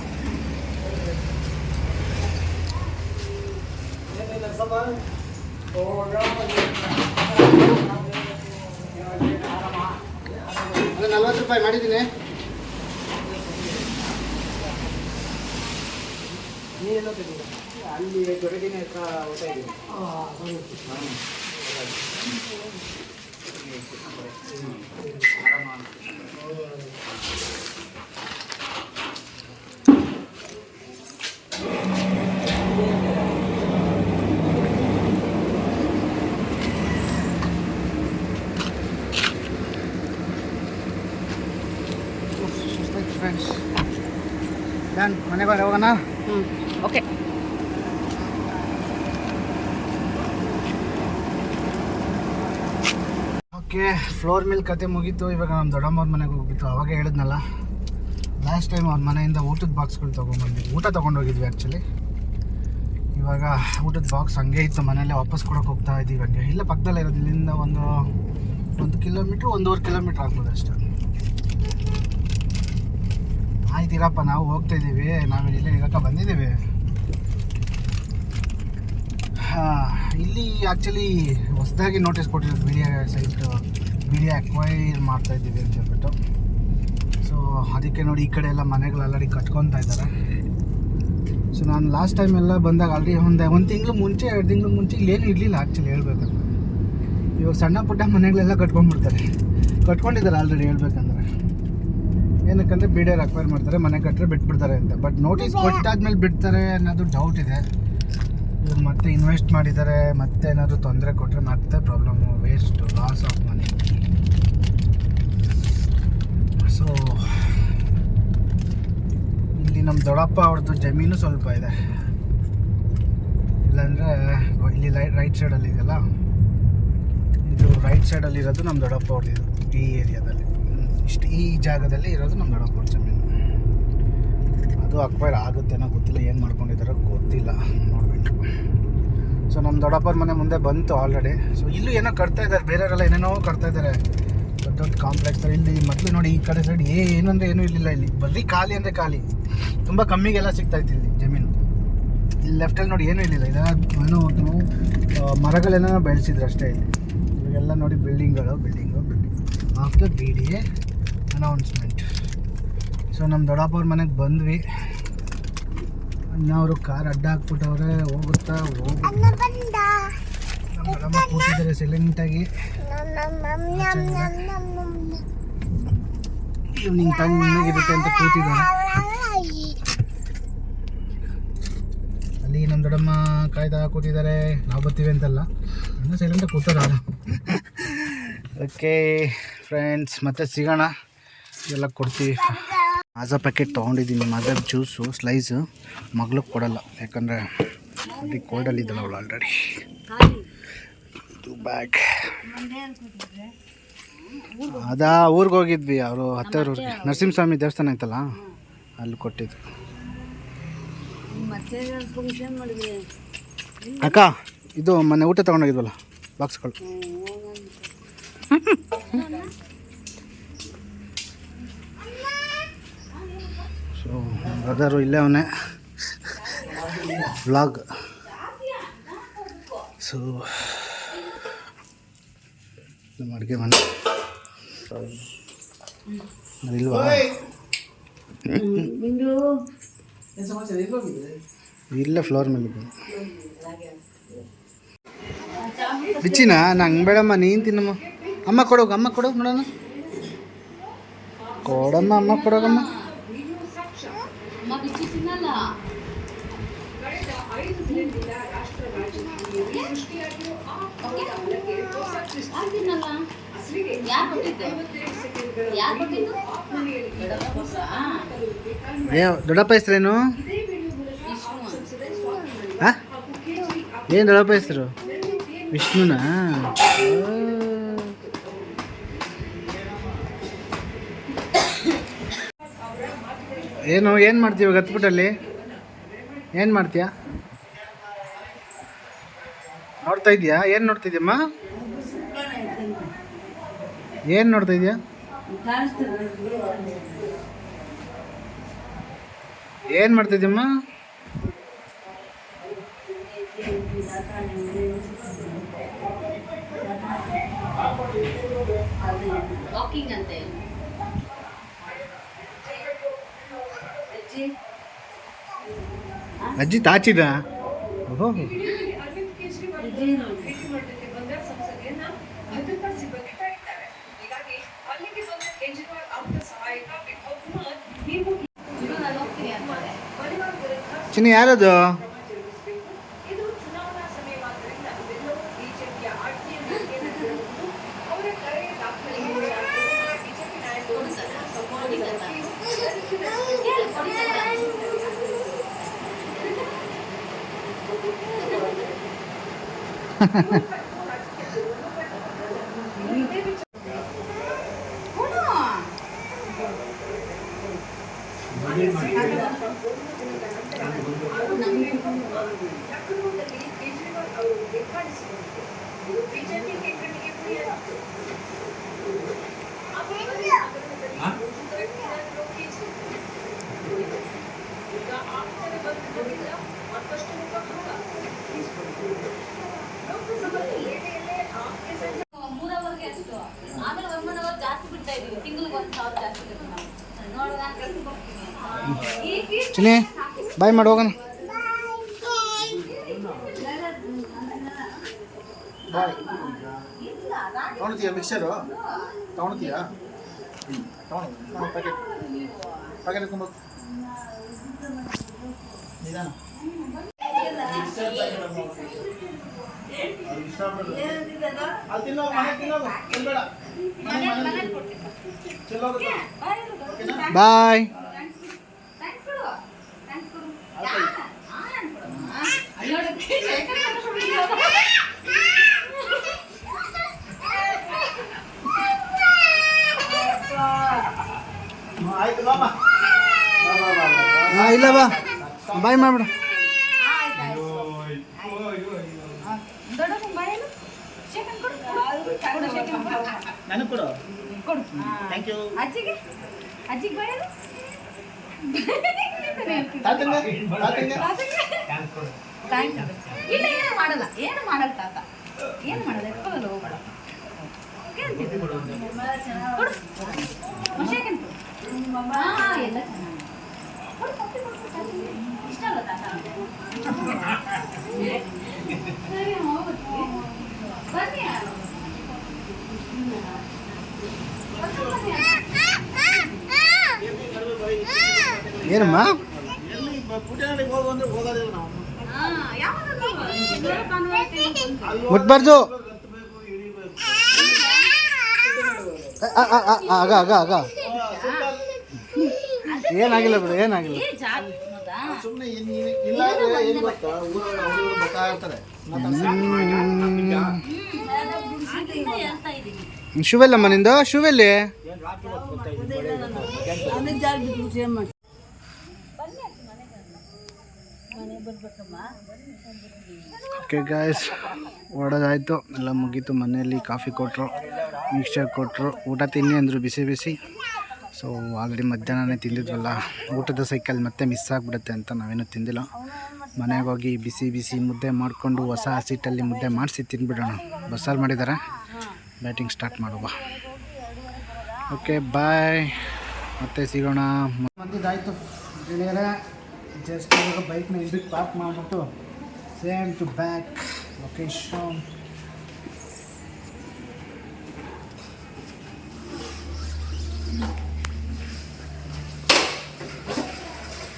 ಅದು 40 ರೂಪಾಯಿ ಮಾಡಿದ್ದೀನಿ ನೀನೆಲ್ಲೋ ತೆಗೆದು ಅಲ್ಲಿ ಜೊತೆಗಿನ ಹತ್ರ ಹೋಗ್ತಾ ಇದ್ದೀನಿ ಫ್ರೆಂಡ್ಸ್ ಡನ್ ಮನೆಗೆ ಹೋಗೋಣ ಓಕೆ ಓಕೆ ಫ್ಲೋರ್ ಮಿಲ್ ಕತೆ ಮುಗೀತು. ಇವಾಗ ನಮ್ಮ ದೊಡ್ಡಮ್ಮವ್ರ ಮನೆಗೆ ಹೋಗ್ಬಿಟ್ಟು ಅವಾಗ ಹೇಳಿದ್ನಲ್ಲ ಲಾಸ್ಟ್ ಟೈಮ್ ಅವ್ರ ಮನೆಯಿಂದ ಊಟದ ಬಾಕ್ಸ್ಗಳು ತೊಗೊಂಡ್ಬಂದ್ವಿ. ಊಟ ತೊಗೊಂಡೋಗಿದ್ವಿ ಆ್ಯಕ್ಚುಲಿ. ಇವಾಗ ಊಟದ ಬಾಕ್ಸ್ ಹಂಗೆ ಇತ್ತು ಮನೇಲೆ ವಾಪಸ್ ಕೊಡೋಕೆ ಹೋಗ್ತಾ ಇದ್ದೀವಿ. ಹಂಗೆ ಇಲ್ಲ ಪಕ್ಕದಲ್ಲೇ ಇರೋದು, ಇಲ್ಲಿಂದ ಒಂದು ಕಿಲೋಮೀಟ್ರ್ 1.5 ಕಿಲೋಮೀಟ್ರ್ ಆಗ್ಬೋದು ಅಷ್ಟೇ. ಆಯ್ತಿರಪ್ಪ ನಾವು ಹೋಗ್ತಾ ಇದ್ದೀವಿ, ನಾವಿಲ್ಲಿ ಇರೋಕೆ ಬಂದಿದ್ದೀವಿ. ಇಲ್ಲಿ ಆ್ಯಕ್ಚುಲಿ ಹೊಸದಾಗಿ ನೋಟಿಸ್ ಕೊಟ್ಟಿರೋದು BDA ಅಕ್ವೈರ್ ಮಾಡ್ತಾ ಇದ್ದೀವಿ ಅಂತ ಹೇಳ್ಬಿಟ್ಟು. ಸೊ ಅದಕ್ಕೆ ನೋಡಿ ಈ ಕಡೆ ಎಲ್ಲ ಮನೆಗಳು ಆಲ್ರೆಡಿ ಕಟ್ಕೊತಾ ಇದ್ದಾರೆ. ಸೊ ನಾನು ಲಾಸ್ಟ್ ಟೈಮ್ ಎಲ್ಲ ಬಂದಾಗ ಆಲ್ರೆಡಿ ಒಂದು ತಿಂಗಳು ಮುಂಚೆ 2 ತಿಂಗಳು ಮುಂಚೆ ಇಲ್ಲೇನು ಇರಲಿಲ್ಲ ಆ್ಯಕ್ಚುಲಿ ಹೇಳ್ಬೇಕಂದ್ರೆ. ಇವಾಗ ಸಣ್ಣ ಪುಟ್ಟ ಮನೆಗಳೆಲ್ಲ ಕಟ್ಕೊಂಡಿದ್ದಾರೆ ಆಲ್ರೆಡಿ ಹೇಳ್ಬೇಕಂದ್ರೆ. ಏನಕ್ಕಂದರೆ BDA ಅಕ್ವೈರ್ ಮಾಡ್ತಾರೆ, ಮನೆ ಕಟ್ಟರೆ ಬಿಟ್ಬಿಡ್ತಾರೆ ಅಂತ. ಬಟ್ ನೋಟಿಸ್ ಕೊಟ್ಟಾದ್ಮೇಲೆ ಬಿಡ್ತಾರೆ ಅನ್ನೋದು ಡೌಟ್ ಇದೆ. ಇವ್ರು ಮತ್ತೆ ಇನ್ವೆಸ್ಟ್ ಮಾಡಿದ್ದಾರೆ, ಮತ್ತೆ ಏನಾದರೂ ತೊಂದರೆ ಕೊಟ್ಟರೆ ಮತ್ತೆ problem, waste, loss of money. So ಇಲ್ಲಿ ನಮ್ಮ ದೊಡ್ಡಪ್ಪ ಅವ್ರದ್ದು ಜಮೀನು ಸ್ವಲ್ಪ ಇದೆ. ಇಲ್ಲಾಂದರೆ ಇಲ್ಲಿ ರೈಟ್ ಸೈಡಲ್ಲಿ ಇದೆಯಲ್ಲ, ಇದು ರೈಟ್ ಸೈಡಲ್ಲಿರೋದು ನಮ್ಮ ದೊಡ್ಡಪ್ಪ ಅವ್ರದ್ದು. ಈ ಏರಿಯಾದಲ್ಲಿ ಈ ಜಾಗದಲ್ಲಿ ಇರೋದು ನಮ್ಮ ದೊಡ್ಡಪ್ಪ ಅವ್ರ ಜಮೀನು. ಅದು ಅಕ್ವೈರ್ ಆಗುತ್ತೇನೋ ಗೊತ್ತಿಲ್ಲ, ಏನು ಮಾಡ್ಕೊಂಡಿದ್ದಾರೋ ಗೊತ್ತಿಲ್ಲ, ನೋಡಬೇಕು. ಸೊ ನಮ್ಮ ದೊಡ್ಡಪ್ಪರ ಮನೆ ಮುಂದೆ ಬಂತು ಆಲ್ರೆಡಿ. ಸೊ ಇಲ್ಲೂ ಏನೋ ಕಟ್ತಾ ಇದ್ದಾರೆ, ಬೇರೆಯವರೆಲ್ಲ ಏನೇನೋ ಕಟ್ತಾ ಇದ್ದಾರೆ, ದೊಡ್ಡ ಕಾಂಪ್ಲೆಕ್ಸ್. ಇಲ್ಲಿ ಮೊದಲು ನೋಡಿ ಈ ಕಡೆ ಸೈಡ್ ಏನಂದರೆ ಏನೂ ಇರಲಿಲ್ಲ. ಇಲ್ಲಿ ಬರೀ ಖಾಲಿ ಅಂದರೆ ಖಾಲಿ, ತುಂಬ ಕಮ್ಮಿಗೆಲ್ಲ ಸಿಗ್ತಾಯಿತ್ತು ಇಲ್ಲಿ ಜಮೀನು. ಇಲ್ಲಿ ಲೆಫ್ಟಲ್ಲಿ ನೋಡಿ ಏನೂ ಇರಲಿಲ್ಲ, ಇದೆಲ್ಲ ಏನೋ ಒಂದು ಮರಗಳೇನೋ ಬೆಳೆಸಿದ್ರು ಅಷ್ಟೇ. ಇಲ್ಲಿ ಇವಾಗೆಲ್ಲ ನೋಡಿ building. After BDA announcement. So ನಮ್ಮ ದೊಡ್ಡಪ್ಪವ್ರ ಮನೆಗೆ ಬಂದ್ವಿ. ಅವರು ಕಾರ್ ಅಡ್ಡ ಹಾಕ್ಬಿಟ್ಟವ್ರೆ, ಹೋಗುತ್ತಾ ನಮ್ಮ ದೊಡ್ಡಮ್ಮ ಕೂತಿದ್ದಾರೆ ಸೈಲೆಂಟಾಗಿ. ಈವ್ನಿಂಗ್ ತಣ್ಣಗಿರುತ್ತೆ ಅಂತ ಕೂತಿದ್ದಾರೆ ಅಲ್ಲಿ. ನಮ್ಮ ದೊಡ್ಡಮ್ಮ ಕಾಯ್ತಾ ಕೂತಿದ್ದಾರೆ, ನಾವು ಬರ್ತೀವಿ ಅಂತಲ್ಲ, ಇನ್ನೂ ಸೈಲೆಂಟಾಗಿ ಕೂತಾರ. ಓಕೆ ಫ್ರೆಂಡ್ಸ್, ಮತ್ತೆ ಸಿಗೋಣ, ಎಲ್ಲ ಕೊಡ್ತೀವಿ. ಮಾಜಾ ಪ್ಯಾಕೆಟ್ ತೊಗೊಂಡಿದ್ದೀನಿ, ಮಾಜಾ ಜ್ಯೂಸು ಸ್ಲೈಸು. ಮಗ್ಳಿಗೆ ಕೊಡಲ್ಲ, ಯಾಕಂದರೆ ಅಲ್ಲಿ ಕೋಲ್ಡಲ್ಲಿದ್ದಲ್ಲ ಅವಳು ಆಲ್ರೆಡಿ. ಇದು ಬ್ಯಾಗ್ ಅದಾ ಊರಿಗೆ ಹೋಗಿದ್ವಿ, ಅವರು ಹತ್ತೂರಿಗೆ ನರಸಿಂಹಸ್ವಾಮಿ ದೇವಸ್ಥಾನ ಐತಲ್ಲ ಅಲ್ಲಿ ಕೊಟ್ಟಿದ್ದು. ಅಕ್ಕ ಇದು ಮೊನ್ನೆ ಊಟ ತೊಗೊಂಡೋಗಿದ್ವಲ್ಲ ಬಾಕ್ಸ್ಗಳು. ಸೊ ಬ್ರದರು ಇಲ್ಲೇ ಅವನೇ ವ್ಲಾಗ್. ಸೊ ನಮ್ಮ ಅಡುಗೆ ಮನೆ ಇಲ್ವಾ? ಇಲ್ಲ, ಫ್ಲೋರ್ ಮೇಲೆ ಬಿಚ್ಚಿನ ನಂಗೆ ಬೇಡಮ್ಮ, ನೀನು ತಿನ್ನಮ್ಮ. ಅಮ್ಮ ಕೊಡೋಗ, ಅಮ್ಮ ಕೊಡೋಗ ನೋಡೋಣ. ಕೊಡಮ್ಮ, ಅಮ್ಮ ಕೊಡೋಗಮ್ಮ. ದೊಡ್ಡಪ್ಪ ಹೆಸ್ರೇನು? ಹಾಂ, ಏನು ದೊಡ್ಡಪ್ಪ ಹೆಸರು? ವಿಷ್ಣುನಾ? ಏನು ಮಾಡ್ತೀವಿ ಗತ್ಬಿಟ್ಟಲ್ಲಿ? ಏನು ಮಾಡ್ತೀಯ? ನೋಡ್ತಾ ಇದೆಯಾ? ಏನು ನೋಡ್ತಾ ಇದೆಯಮ್ಮ? ಏನು ನೋಡ್ತಾ ಇದೆಯಾ? ಏನು ಮಾಡ್ತಾ ಇದೆಯಮ್ಮ? ಅಜ್ಜಿ ತಾಚಿದ? ಓಹೋ, ಚಿನ್ನ ಯಾರದು? ಚಿನ್ನಿ ಬಾಯ್ ಮಾಡಿ ಹೋಗೋಣ. ಬಾಯ್ ತೊಗೊಳ್ತೀಯಾ? ಮಿಕ್ಸರು ತೊಗೊಳ್ತೀಯಾ? ಪ್ಯಾಕೆಟ್ ಎತ್ಕೊಂಬೋದು ನಿಧಾನ. ಬಾಯ್. ಇಲ್ಲ ಬಾ, ಬಾಯ್ ಮಾಡ್ಬಿಡು. ನನಗೆ ಕೊಡು. Thank you. ಅಜ್ಜಿಗೆ ತಾತಂಗೆ ಥ್ಯಾಂಕ್ಸ್. ಇಲ್ಲ ಏನು ಮಾಡಲ್ಲ ತಾತ, ಏನು ಮಾಡಲ್ಲ, ಎತ್ಕೊಳ್ಳಲ್ಲ, ಹೋಗಲ್ಲ. ಕೇಳ್ತಿದ್ದೆ ಕೊಡು, ಮನುಷ್ಯಕ್ಕೆ ಎಲ್ಲ ಚೆನ್ನಾಗಿ ಕೊಡು, ಪಪ್ಪಿ ಕೊಡು, ಇಷ್ಟ ಅಲ್ಲ ತಾತ. ಸರಿ ಹೋಗ್ಬಿಟ್ಟು ಬನ್ನಿ. ಏನಮ್ಮ ಮುಟ್ಬಾರ್ದು. ಆಗ ಆಗ ಆಗ ಏನಾಗಿಲ್ಲ ಬಿಡು, ಏನಾಗಿಲ್ಲ. ಶೂವೆಲ್ಲಮ್ಮ ನಿಂದು, ಶೂವೆಲ್ಲಿ? ಓಕೆ ಗಾಯ್ಸ್, ಹೊಡೆದಾಯಿತು, ಎಲ್ಲ ಮುಗೀತು. ಮನೆಯಲ್ಲಿ ಕಾಫಿ ಕೊಟ್ಟರು, ಮಿಕ್ಸ್ಚರ್ ಕೊಟ್ಟರು, ಊಟ ತಿನ್ನಿ ಅಂದರು ಬಿಸಿ ಬಿಸಿ. ಸೊ ಆಲ್ರೆಡಿ ಮಧ್ಯಾಹ್ನನೇ ತಿಂದಿದ್ವಲ್ಲ, ಊಟದ ಸೈಕಲ್ ಮತ್ತೆ ಮಿಸ್ ಆಗಿಬಿಡುತ್ತೆ ಅಂತ ನಾವೇನು ತಿಂದಿಲ್ಲ. ಮನೆಗೆ ಹೋಗಿ ಬಿಸಿ ಬಿಸಿ ಮುದ್ದೆ ಮಾಡಿಕೊಂಡು ಹೊಸ ಸೀಟಲ್ಲಿ ಮುದ್ದೆ ಮಾಡಿಸಿ ತಿಂದ್ಬಿಡೋಣ. ಬಸ್ಸಾರು ಮಾಡಿದ್ದಾರೆ, ಬ್ಯಾಟಿಂಗ್ ಸ್ಟಾರ್ಟ್ ಮಾಡುವ. ಓಕೆ ಬಾಯ್, ಮತ್ತೆ ಸಿಗೋಣ. ಬಂದಿದ್ದಾಯಿತು ಗೆಳೆಯರೆ. ಜಸ್ಟ್ ಇವಾಗ ಬೈಕ್ನ ಇದಕ್ಕೆ ಪಾರ್ಕ್ ಮಾಡಿಬಿಟ್ಟು ಸೇಮ್ ಟು ಬ್ಯಾಕ್ ಲೊಕೇಶನ್.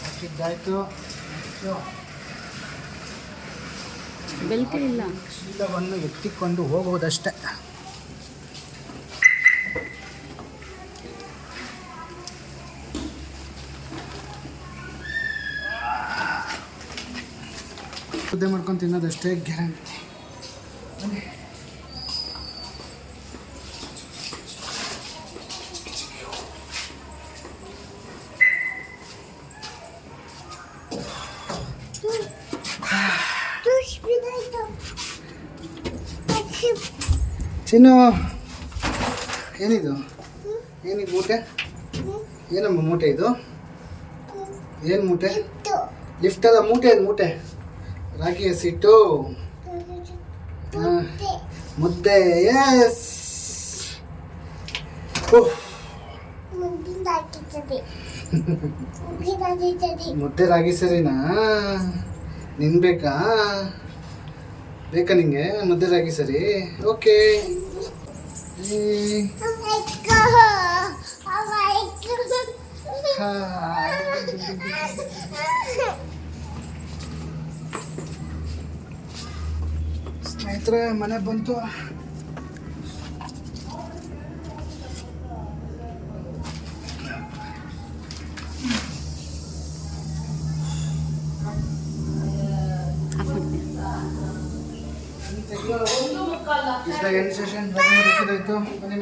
ಹಾಕಿದ್ದಾಯಿತು. ಬೆಲ್ಟ್ ಇಲ್ಲ, ಶೀಲವನ್ನು ಎತ್ತಿಕೊಂಡು ಹೋಗುವುದಷ್ಟೇ. ಮುದ್ದೆ ಮಾಡ್ಕೊಂಡು ತಿನ್ನೋದಷ್ಟೇ ಗ್ಯಾರಂಟಿ. ಚಿನ್ನು, ಏನಿದು? ಏನಿದು ಮೂಟೆ? ಏನಮ್ಮ ಮೂಟೆ ಇದು? ಏನು ಮೂಟೆ? ಲಿಫ್ಟ್ ಅಲ್ಲ, ಮೂಟೆ. ಅದು ಮೂಟೆ ರಾಗಿ ಹಸಿಟ್ಟು ಮುದ್ದೆ. ಎಸ್, ಮುದ್ದೆ ರಾಗಿ ಸರಿನಾ? ನಿನ್ ಬೇಕಾ ನಿಂಗೆ ಮುದ್ದೆ ರಾಗಿ ಸರಿ? ಓಕೆ. ಸ್ನೇಹಿತರೆ, ಮನೆ ಬಂತು. ಎಂಡ್ ಸೆಷನ್ ಬಂದಿದ್ದಾಯ್ತು. ಬನ್ನಿ